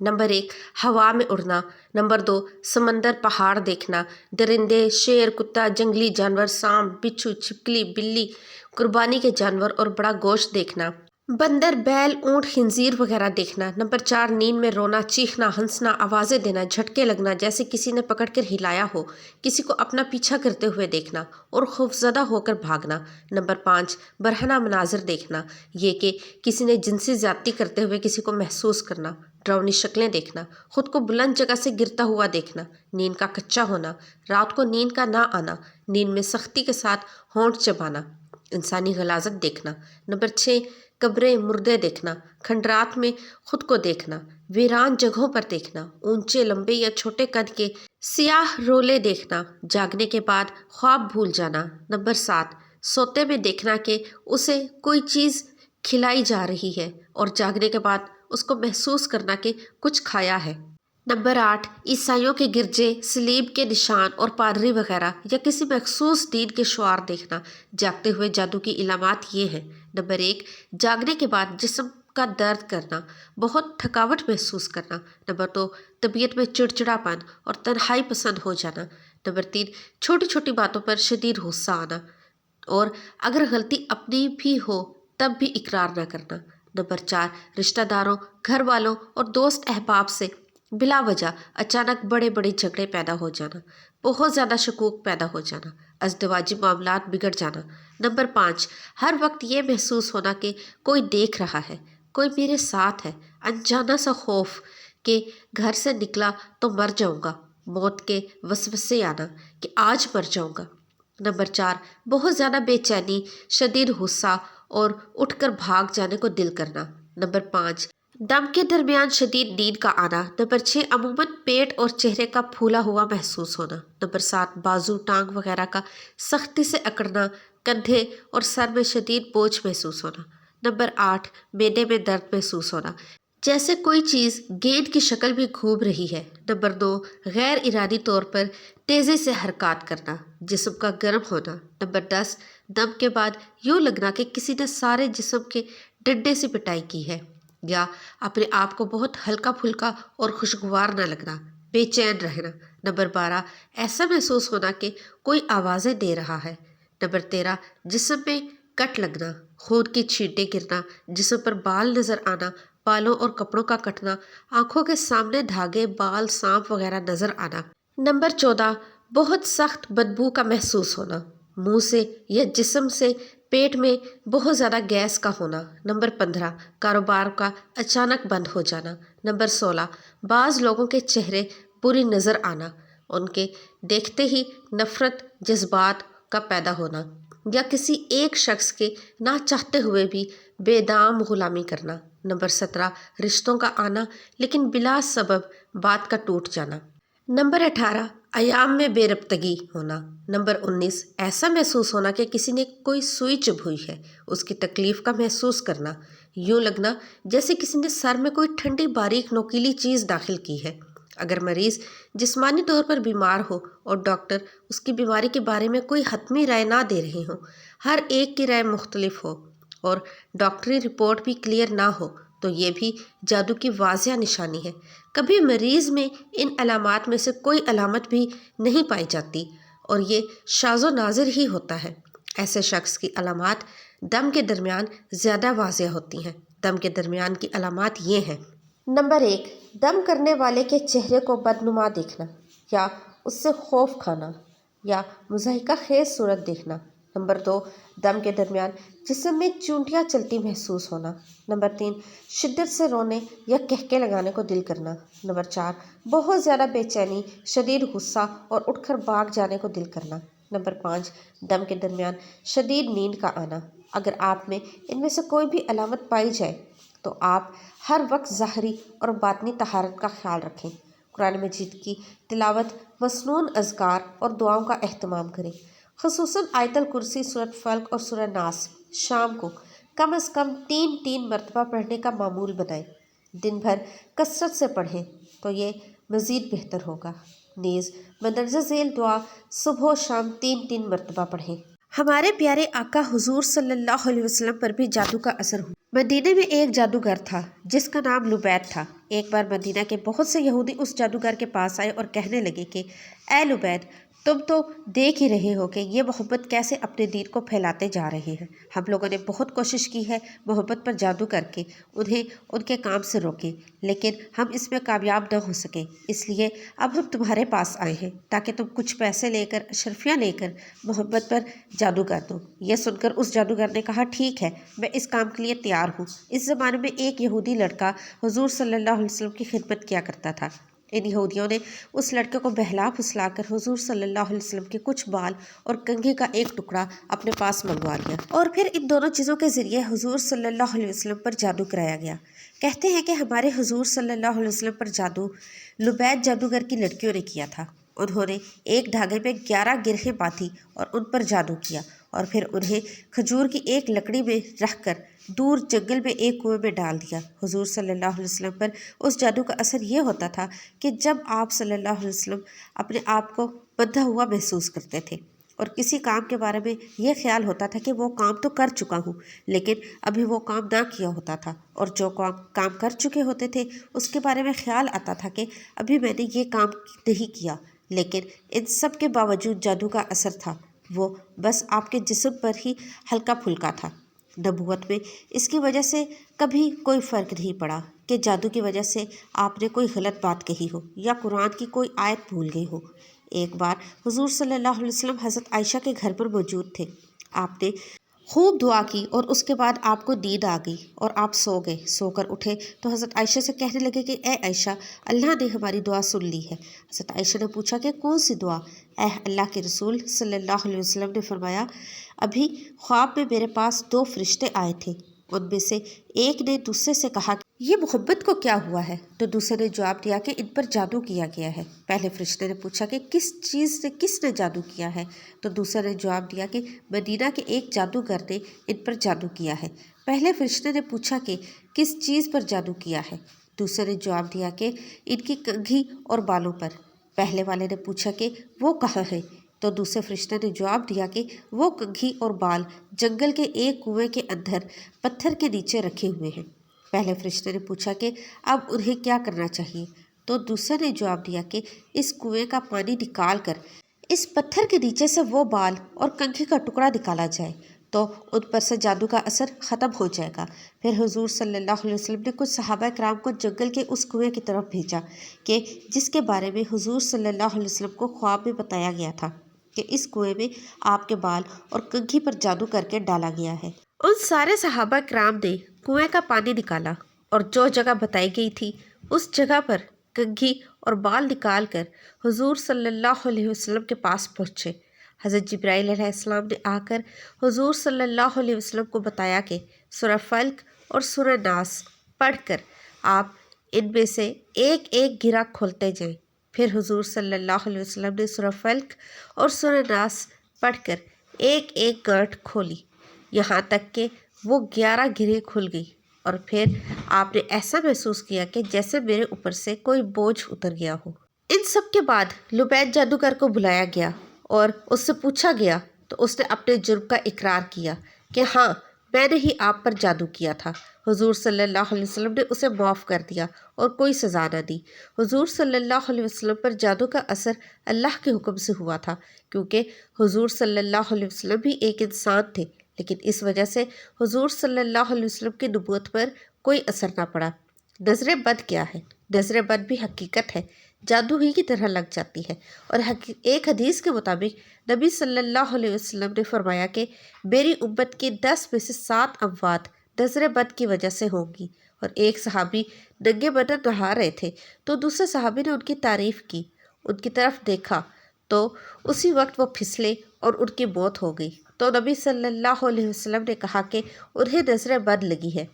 Number 1 ہوا میں اڑنا، number 2 سمندر پہاڑ دیکھنا، درندے شیر کتا جنگلی جانور سانپ بچھو چھپکلی بلی قربانی کے جانور اور بڑا گوشت دیکھنا، بندر بیل اونٹ خنزیر وغیرہ دیکھنا، نمبر 4 نیند میں رونا چیخنا ہنسنا آوازیں دینا جھٹکے لگنا جیسے کسی نے پکڑ کر ہلایا ہو، کسی کو اپنا پیچھا کرتے ہوئے دیکھنا اور خوفزدہ ہو کر بھاگنا، نمبر 5 برہنہ مناظر دیکھنا، یہ کہ کسی نے جنسی زیادتی کرتے ہوئے کسی کو محسوس کرنا، ڈراؤنی شکلیں دیکھنا، خود کو بلند جگہ سے گرتا ہوا دیکھنا، نیند کا کچا ہونا، رات کو نیند کا نہ آنا، نیند میں سختی کے ساتھ ہونٹ چبانا، انسانی غلاظت دیکھنا، نمبر 6 قبریں مردے دیکھنا، کھنڈرات میں خود کو دیکھنا، ویران جگہوں پر دیکھنا، اونچے لمبے یا چھوٹے قد کے سیاہ رولے دیکھنا، جاگنے کے بعد خواب بھول جانا، نمبر 7 سوتے میں دیکھنا کہ اسے کوئی چیز کھلائی جا رہی ہے اور جاگنے کے بعد اس کو محسوس کرنا کہ کچھ کھایا ہے، نمبر 8 عیسائیوں کے گرجے سلیب کے نشان اور پادری وغیرہ یا کسی مخصوص دین کے شعار دیکھنا، جاگتے ہوئے جادو کی علامات یہ ہیں، نمبر 1 جاگنے کے بعد جسم کا درد کرنا، بہت تھکاوٹ محسوس کرنا، نمبر 2 طبیعت میں چڑچڑاپن اور تنہائی پسند ہو جانا، نمبر 3 چھوٹی چھوٹی باتوں پر شدید غصہ آنا اور اگر غلطی اپنی بھی ہو تب بھی اقرار نہ کرنا، نمبر 4 رشتہ داروں گھر والوں اور دوست احباب سے بلا وجہ اچانک بڑے بڑے جھگڑے پیدا ہو جانا، بہت زیادہ شکوک پیدا ہو جانا، ازدواجی معاملات بگڑ جانا، نمبر 5 ہر وقت یہ محسوس ہونا کہ کوئی دیکھ رہا ہے، کوئی میرے ساتھ ہے، انجانا سا خوف کہ گھر سے نکلا تو مر جاؤں گا، موت کے وسوسے آنا کہ آج مر جاؤں گا، نمبر 4 بہت زیادہ بے چینی شدید غصہ اور اٹھ کر بھاگ جانے کو دل کرنا، نمبر 5 دم کے درمیان شدید نیند کا آنا، نمبر 6 عموماً پیٹ اور چہرے کا پھولا ہوا محسوس ہونا، نمبر 7 بازو ٹانگ وغیرہ کا سختی سے اکڑنا، کندھے اور سر میں شدید بوجھ محسوس ہونا، نمبر 8 معدے میں درد محسوس ہونا جیسے کوئی چیز گیند کی شکل میں گھوم رہی ہے، نمبر 2 غیر ارادی طور پر تیزی سے حرکات کرنا، جسم کا گرم ہونا، نمبر 10 دم کے بعد یوں لگنا کہ کسی نے سارے جسم کے ڈنڈے سے پٹائی کی ہے یا اپنے آپ کو بہت ہلکا پھلکا اور خوشگوار نہ لگنا، بے چین رہنا، نمبر 12 ایسا محسوس ہونا کہ کوئی آوازیں دے رہا ہے، نمبر 13 جسم میں کٹ لگنا، خون کی چھینٹیں گرنا، جسم پر بال نظر آنا، بالوں اور کپڑوں کا کٹنا، آنکھوں کے سامنے دھاگے بال سانپ وغیرہ نظر آنا، نمبر 14 بہت سخت بدبو کا محسوس ہونا، منہ سے یا جسم سے پیٹ میں بہت زیادہ گیس کا ہونا، نمبر 15 کاروبار کا اچانک بند ہو جانا، نمبر 16 بعض لوگوں کے چہرے بری نظر آنا، ان کے دیکھتے ہی نفرت جذبات کا پیدا ہونا یا کسی ایک شخص کے نہ چاہتے ہوئے بھی بے دام غلامی کرنا، نمبر 17 رشتوں کا آنا لیکن بلا سبب بات کا ٹوٹ جانا، نمبر 18 ایام میں بے ربطگی ہونا، نمبر 19 ایسا محسوس ہونا کہ کسی نے کوئی سوئی چبھ ہوئی ہے، اس کی تکلیف کا محسوس کرنا، یوں لگنا جیسے کسی نے سر میں کوئی ٹھنڈی باریک نوکیلی چیز داخل کی ہے، اگر مریض جسمانی طور پر بیمار ہو اور ڈاکٹر اس کی بیماری کے بارے میں کوئی حتمی رائے نہ دے رہے ہوں، ہر ایک کی رائے مختلف ہو اور ڈاکٹری رپورٹ بھی کلیئر نہ ہو تو یہ بھی جادو کی واضح نشانی ہے، کبھی مریض میں ان علامات میں سے کوئی علامت بھی نہیں پائی جاتی اور یہ شاذ و نادر ہی ہوتا ہے، ایسے شخص کی علامات دم کے درمیان زیادہ واضح ہوتی ہیں، دم کے درمیان کی علامات یہ ہیں، نمبر 1 دم کرنے والے کے چہرے کو بدنما دیکھنا یا اس سے خوف کھانا یا مضحکہ خیز صورت دیکھنا، نمبر 2 دم کے درمیان جسم میں چونٹیاں چلتی محسوس ہونا، نمبر 3 شدت سے رونے یا کہکے لگانے کو دل کرنا، نمبر 4 بہت زیادہ بے چینی شدید غصہ اور اٹھ کر بھاگ جانے کو دل کرنا، نمبر 5 دم کے درمیان شدید نیند کا آنا، اگر آپ میں ان میں سے کوئی بھی علامت پائی جائے تو آپ ہر وقت ظاہری اور باطنی طہارت کا خیال رکھیں، قرآن مجید کی تلاوت مسنون اذکار اور دعاؤں کا اہتمام کریں، خصوصاً آیت الکرسی سورۃ فلق اور سورہ ناس شام کو کم از کم 3 مرتبہ پڑھنے کا معمول بنائیں، دن بھر کثرت سے پڑھیں تو یہ مزید بہتر ہوگا، نیز مندرجہ ذیل دعا صبح و شام 3 مرتبہ پڑھیں۔ ہمارے پیارے آقا حضور صلی اللہ علیہ وسلم پر بھی جادو کا اثر ہوا۔ مدینے میں ایک جادوگر تھا جس کا نام لبید تھا، ایک بار مدینہ کے بہت سے یہودی اس جادوگر کے پاس آئے اور کہنے لگے کہ اے لبید، تم تو دیکھ ہی رہے ہو کہ یہ محمد کیسے اپنے دین کو پھیلاتے جا رہے ہیں۔ ہم لوگوں نے بہت کوشش کی ہے محمد پر جادو کر کے انہیں ان کے کام سے روکیں، لیکن ہم اس میں کامیاب نہ ہو سکے۔ اس لیے اب ہم تمہارے پاس آئے ہیں تاکہ تم کچھ پیسے لے کر، اشرفیاں لے کر محمد پر جادو کر دو۔ یہ سن کر اس جادوگر نے کہا، ٹھیک ہے، میں اس کام کے لیے تیار ہوں۔ اس زمانے میں ایک یہودی لڑکا حضور صلی اللہ علیہ وسلم کی خدمت کیا کرتا تھا۔ ان یہودیوں نے اس لڑکے کو بہلا پھسلا کر حضور صلی اللہ علیہ وسلم کے کچھ بال اور کنگھی کا ایک ٹکڑا اپنے پاس منگوا لیا، اور پھر ان دونوں چیزوں کے ذریعے حضور صلی اللہ علیہ وسلم پر جادو کرایا گیا۔ کہتے ہیں کہ ہمارے حضور صلی اللہ علیہ وسلم پر جادو لبید جادوگر کی لڑکیوں نے کیا تھا۔ انہوں نے ایک دھاگے میں 11 گرہیں باندھی اور ان پر جادو کیا، اور پھر انہیں کھجور کی ایک لکڑی میں رکھ کر دور جنگل میں ایک کنویں میں ڈال دیا۔ حضور صلی اللہ علیہ وسلم پر اس جادو کا اثر یہ ہوتا تھا کہ جب آپ صلی اللہ علیہ وسلم اپنے آپ کو بندھا ہوا محسوس کرتے تھے اور کسی کام کے بارے میں یہ خیال ہوتا تھا کہ وہ کام تو کر چکا ہوں، لیکن ابھی وہ کام نہ کیا ہوتا تھا، اور جو کام کر چکے ہوتے تھے اس کے بارے میں خیال آتا تھا کہ ابھی میں نے یہ کام نہیں کیا۔ لیکن ان سب کے باوجود جادو کا اثر تھا، وہ بس آپ کے جسم پر ہی ہلکا پھلکا تھا۔ نبوت میں اس کی وجہ سے کبھی کوئی فرق نہیں پڑا کہ جادو کی وجہ سے آپ نے کوئی غلط بات کہی ہو یا قرآن کی کوئی آیت بھول گئی ہو۔ ایک بار حضور صلی اللہ علیہ وسلم حضرت عائشہ کے گھر پر موجود تھے۔ آپ نے خوب دعا کی اور اس کے بعد آپ کو نیند آ گئی اور آپ سو گئے۔ سو کر اٹھے تو حضرت عائشہ سے کہنے لگے کہ اے عائشہ، اللہ نے ہماری دعا سن لی ہے۔ حضرت عائشہ نے پوچھا کہ کون سی دعا؟ اے اللہ کے رسول صلی اللہ علیہ وسلم نے فرمایا، ابھی خواب میں میرے پاس 2 فرشتے آئے تھے، ان میں سے ایک نے دوسرے سے کہا کہ یہ محمد کو کیا ہوا ہے؟ تو دوسرے نے جواب دیا کہ ان پر جادو کیا گیا ہے۔ پہلے فرشتے نے پوچھا کہ کس چیز سے کس نے جادو کیا ہے؟ تو دوسرے نے جواب دیا کہ مدینہ کے ایک جادوگر نے ان پر جادو کیا ہے۔ پہلے فرشتے نے پوچھا کہ کس چیز پر جادو کیا ہے؟ دوسرے نے جواب دیا کہ ان کی کنگھی اور بالوں پر۔ پہلے والے نے پوچھا کہ وہ کہاں ہے؟ تو دوسرے فرشتے نے جواب دیا کہ وہ کنگھی اور بال جنگل کے ایک کنویں کے اندر پتھر کے نیچے رکھے ہوئے ہیں۔ پہلے فرشتے نے پوچھا کہ اب انہیں کیا کرنا چاہیے؟ تو دوسرے نے جواب دیا کہ اس کنویں کا پانی نکال کر اس پتھر کے نیچے سے وہ بال اور کنگھی کا ٹکڑا نکالا جائے تو ان پر سے جادو کا اثر ختم ہو جائے گا۔ پھر حضور صلی اللہ علیہ وسلم نے کچھ صحابہ کرام کو جنگل کے اس کنویں کی طرف بھیجا کہ جس کے بارے میں حضور صلی اللہ علیہ وسلم کو خواب میں بتایا گیا تھا کہ اس کنویں میں آپ کے بال اور کنگھی پر جادو کر کے ڈالا گیا ہے۔ ان سارے صحابہ کرام نے کنویں کا پانی نکالا اور جو جگہ بتائی گئی تھی اس جگہ پر کنگھی اور بال نکال کر حضور صلی اللہ علیہ وسلم کے پاس پہنچے۔ حضرت جبرائیل علیہ السلام نے آ کر حضور صلی اللہ علیہ وسلم کو بتایا کہ سورہ فلق اور سورہ ناس پڑھ کر آپ ان میں سے ایک ایک گرہ کھولتے جائیں۔ پھر حضور صلی اللہ علیہ وسلم نے سورہ فلق اور سورہ ناس پڑھ کر ایک ایک گانٹھ کھولی، یہاں تک کہ وہ 11 گرہیں کھل گئی، اور پھر آپ نے ایسا محسوس کیا کہ جیسے میرے اوپر سے کوئی بوجھ اتر گیا ہو۔ ان سب کے بعد لبید جادوگر کو بلایا گیا اور اس سے پوچھا گیا تو اس نے اپنے جرم کا اقرار کیا کہ ہاں، میں نے ہی آپ پر جادو کیا تھا۔ حضور صلی اللہ علیہ وسلم نے اسے معاف کر دیا اور کوئی سزا نہ دی۔ حضور صلی اللہ علیہ وسلم پر جادو کا اثر اللہ کے حکم سے ہوا تھا، کیونکہ حضور صلی اللہ علیہ وسلم بھی ایک انسان تھے، لیکن اس وجہ سے حضور صلی اللہ علیہ وسلم کی نبوت پر کوئی اثر نہ پڑا۔ نظر بد کیا ہے؟ نظر بد بھی حقیقت ہے، جادو ہی کی طرح لگ جاتی ہے، اور ایک حدیث کے مطابق نبی صلی اللہ علیہ وسلم نے فرمایا کہ میری امت کے 10 میں سے 7 اموات نظر بد کی وجہ سے ہوں گی۔ اور ایک صحابی ننگے بدن نہا رہے تھے تو دوسرے صحابی نے ان کی تعریف کی، ان کی طرف دیکھا تو اسی وقت وہ پھسلے اور ان کی موت ہو گئی۔ تو نبی صلی اللہ علیہ وسلم نے کہا کہ انہیں نظر بد لگی ہے۔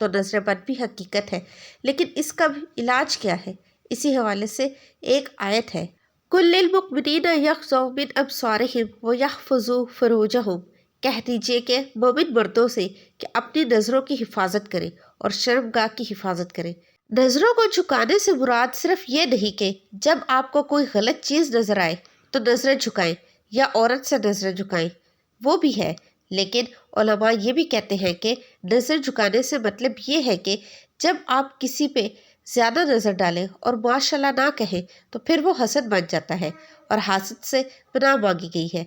تو نظر بد بھی حقیقت ہے، لیکن اس کا بھی علاج کیا ہے؟ اسی حوالے سے ایک آیت ہے، کُلِّ لِلْمُؤْمِنِینَ یغضوا مِنْ ابصارہم ویحفظوا فروجہم، کہہ دیجیے کہ مومن مردوں سے کہ اپنی نظروں کی حفاظت کریں اور شرمگاہ کی حفاظت کریں۔ نظروں کو جھکانے سے مراد صرف یہ نہیں کہ جب آپ کو کوئی غلط چیز نظر آئے تو نظریں جھکائیں یا عورت سے نظریں جھکائیں، وہ بھی ہے، لیکن علماء یہ بھی کہتے ہیں کہ نظر جھکانے سے مطلب یہ ہے کہ جب آپ کسی پہ زیادہ نظر ڈالیں اور ماشاءاللہ نہ کہیں تو پھر وہ حسد بن جاتا ہے اور حاسد سے پناہ مانگی گئی ہے۔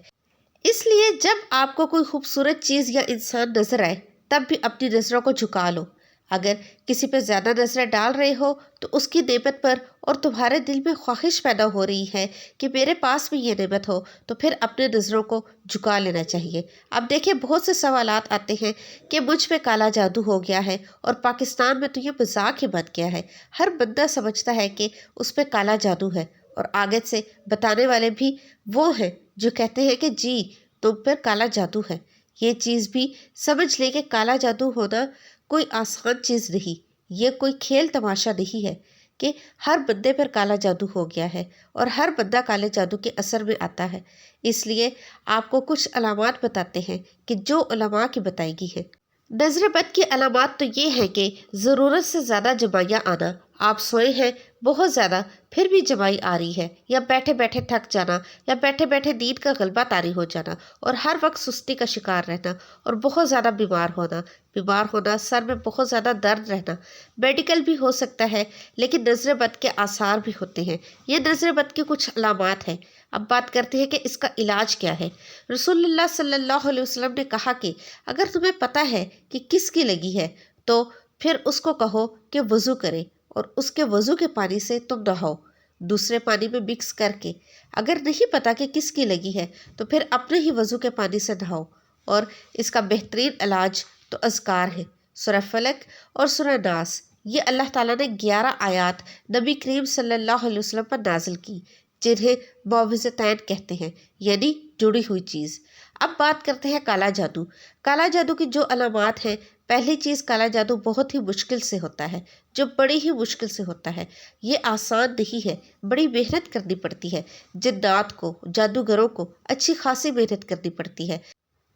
اس لیے جب آپ کو کوئی خوبصورت چیز یا انسان نظر آئے تب بھی اپنی نظروں کو جھکا لو۔ اگر کسی پہ زیادہ نظریں ڈال رہے ہو تو اس کی نعمت پر اور تمہارے دل میں خواہش پیدا ہو رہی ہے کہ میرے پاس بھی یہ نعمت ہو تو پھر اپنے نظروں کو جھکا لینا چاہیے۔ اب دیکھیں بہت سے سوالات آتے ہیں کہ مجھ پہ کالا جادو ہو گیا ہے اور پاکستان میں تو یہ مذاق ہی بن گیا ہے، ہر بندہ سمجھتا ہے کہ اس پہ کالا جادو ہے، اور آگے سے بتانے والے بھی وہ ہیں جو کہتے ہیں کہ جی تم پر کالا جادو ہے۔ یہ چیز بھی سمجھ لیں کہ کالا جادو ہونا کوئی آسان چیز نہیں، یہ کوئی کھیل تماشا نہیں ہے کہ ہر بندے پر کالا جادو ہو گیا ہے اور ہر بندہ کالے جادو کے اثر میں آتا ہے۔ اس لیے آپ کو کچھ علامات بتاتے ہیں کہ جو علماء کی بتائی گئی ہے۔ نظر بد کی علامات تو یہ ہے کہ ضرورت سے زیادہ جمائیاں آنا، آپ سوئے ہیں بہت زیادہ پھر بھی جمائی آ رہی ہے، یا بیٹھے بیٹھے تھک جانا، یا بیٹھے بیٹھے نیند کا غلبہ طاری ہو جانا اور ہر وقت سستی کا شکار رہنا اور بہت زیادہ بیمار ہونا، سر میں بہت زیادہ درد رہنا، میڈیکل بھی ہو سکتا ہے لیکن نظر بد کے آثار بھی ہوتے ہیں۔ یہ نظر بد کی کچھ علامات ہیں۔ اب بات کرتے ہیں کہ اس کا علاج کیا ہے۔ رسول اللہ صلی اللہ علیہ وسلم نے کہا کہ اگر تمہیں پتہ ہے کہ کس کی لگی ہے تو پھر اس کو کہو کہ وضو کرے اور اس کے وضو کے پانی سے تم نہاؤ دوسرے پانی میں مکس کر کے۔ اگر نہیں پتہ کہ کس کی لگی ہے تو پھر اپنے ہی وضو کے پانی سے نہاؤ، اور اس کا بہترین علاج تو اذکار ہے، سورہ فلق اور سورہ ناس۔ یہ اللہ تعالیٰ نے 11 آیات نبی کریم صلی اللہ علیہ وسلم پر نازل کی جنہیں معوذتین کہتے ہیں، یعنی جڑی ہوئی چیز۔ اب بات کرتے ہیں کالا جادو۔ کالا جادو کی جو علامات ہیں، پہلی چیز کالا جادو بہت ہی مشکل سے ہوتا ہے، جو بڑی ہی مشکل سے ہوتا ہے، یہ آسان نہیں ہے، بڑی محنت کرنی پڑتی ہے، جنات کو، جادوگروں کو اچھی خاصی محنت کرنی پڑتی ہے۔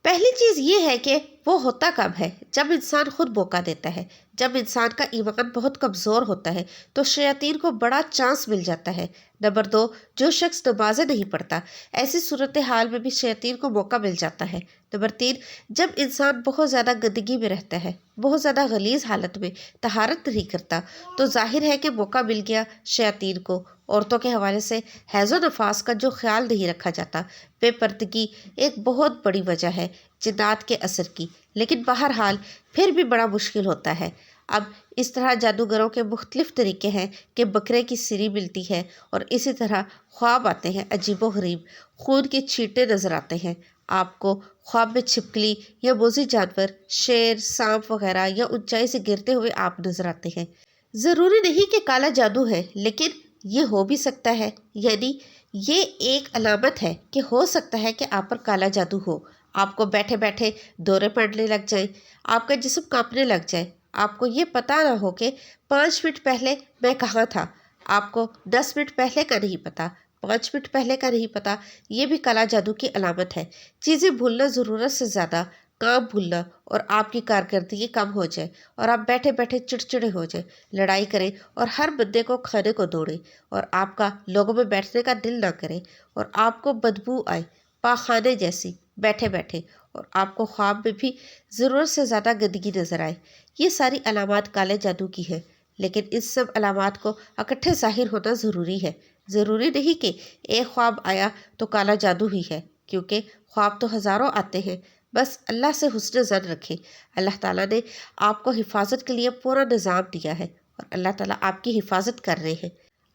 پہلی چیز یہ ہے کہ وہ ہوتا کب ہے؟ جب انسان خود موقع دیتا ہے، جب انسان کا ایمان بہت کمزور ہوتا ہے تو شیاطین کو بڑا چانس مل جاتا ہے۔ نمبر 2، جو شخص نمازیں نہیں پڑھتا، ایسی صورتحال میں بھی شیاطین کو موقع مل جاتا ہے۔ نمبر 3، جب انسان بہت زیادہ گندگی میں رہتا ہے، بہت زیادہ غلیظ حالت میں طہارت نہیں کرتا، تو ظاہر ہے کہ موقع مل گیا شیاطین کو۔ عورتوں کے حوالے سے حیض و نفاس کا جو خیال نہیں رکھا جاتا، بے پردگی ایک بہت بڑی وجہ ہے جنات کے اثر کی، لیکن بہرحال پھر بھی بڑا مشکل ہوتا ہے۔ اب اس طرح جادوگروں کے مختلف طریقے ہیں کہ بکرے کی سری ملتی ہے اور اسی طرح خواب آتے ہیں عجیب و غریب، خون کے چھینٹے نظر آتے ہیں آپ کو، خواب میں چھپکلی یا موذی جانور، شیر، سانپ وغیرہ یا اونچائی سے گرتے ہوئے آپ نظر آتے ہیں۔ ضروری نہیں کہ کالا جادو ہے، لیکن یہ ہو بھی سکتا ہے، یعنی یہ ایک علامت ہے کہ ہو سکتا ہے کہ آپ پر کالا جادو ہو۔ آپ کو بیٹھے بیٹھے دورے پڑنے لگ جائیں، آپ کا جسم کانپنے لگ جائے، آپ کو یہ پتہ نہ ہو کہ 5 منٹ پہلے میں کہاں تھا، آپ کو 10 منٹ پہلے کا نہیں پتہ، 5 منٹ پہلے کا نہیں پتہ، یہ بھی کالا جادو کی علامت ہے۔ چیزیں بھولنا، ضرورت سے زیادہ کام بھولنا، اور آپ کی کارکردگی کم ہو جائے اور آپ بیٹھے بیٹھے چڑچڑے ہو جائیں، لڑائی کریں اور ہر بندے کو کھانے کو دوڑیں اور آپ کا لوگوں میں بیٹھنے کا دل نہ کرے اور آپ کو بدبو آئے پاخانے جیسی بیٹھے بیٹھے، اور آپ کو خواب میں بھی ضرورت سے زیادہ گندگی نظر آئے، یہ ساری علامات کالے جادو کی ہیں۔ لیکن ان سب علامات کو اکٹھے ظاہر ہونا ضروری ہے۔ ضروری نہیں کہ ایک خواب آیا تو کالا جادو ہی ہے، کیونکہ خواب تو ہزاروں آتے ہیں۔ بس اللہ سے حسن ظن رکھیں، اللہ تعالیٰ نے آپ کو حفاظت کے لیے پورا نظام دیا ہے اور اللہ تعالیٰ آپ کی حفاظت کر رہے ہیں۔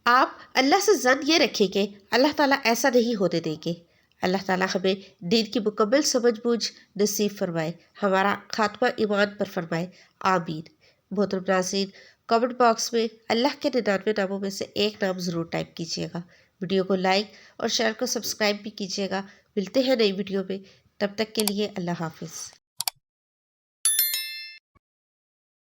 آپ اللہ سے ظن یہ رکھیں کہ اللہ تعالیٰ ایسا نہیں ہونے دیں گے۔ اللہ تعالیٰ ہمیں دین کی مکمل سمجھ بوجھ نصیب فرمائے، ہمارا خاتمہ ایمان پر فرمائے، آمین۔ محترم ناظرین، کمنٹ باکس میں اللہ کے 99 ناموں میں سے ایک نام ضرور ٹائپ کیجیے گا۔ ویڈیو کو لائک اور چینل کو سبسکرائب بھی کیجیے گا۔ ملتے ہیں نئی ویڈیو میں، تب تک کے لیے اللہ حافظ۔